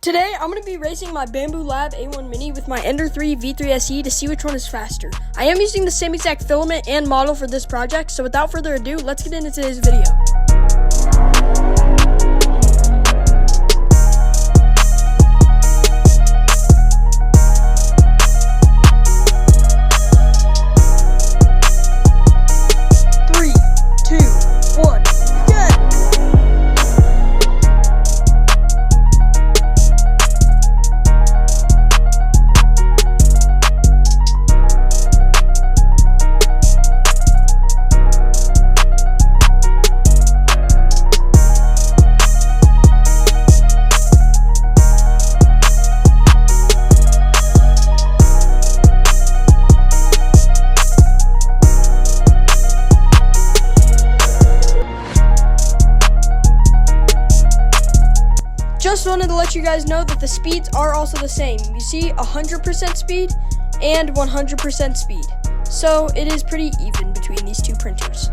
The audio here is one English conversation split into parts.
Today, I'm going to be racing my Bambu Lab A1 Mini with my Ender 3 V3 SE to see which one is faster. I am using the same exact filament and model for this project, so without further ado, let's get into today's video. Just wanted to let you guys know that the speeds are also the same. You see 100% speed and 100% speed. So it is pretty even between these two printers.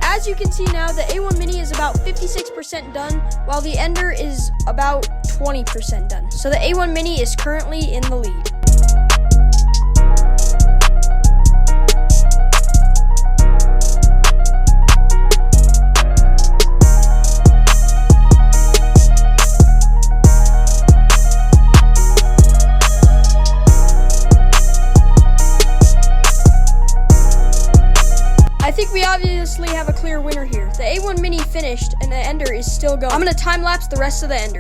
As you can see now, the A1 Mini is about 56% done, while the Ender is about 20% done. So the A1 Mini is currently in the lead. I think we obviously have a clear winner here. The A1 Mini finished and the Ender is still going. I'm going to time lapse the rest of the Ender.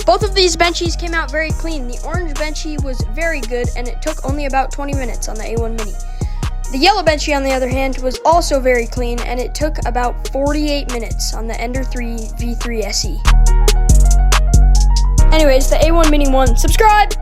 Both of these benchies came out very clean. The orange benchie was very good and it took only about 20 minutes on the A1 Mini. The yellow benchie, on the other hand, was also very clean, and it took about 48 minutes on the Ender 3 V3 SE. Anyways, the A1 Mini won. Subscribe!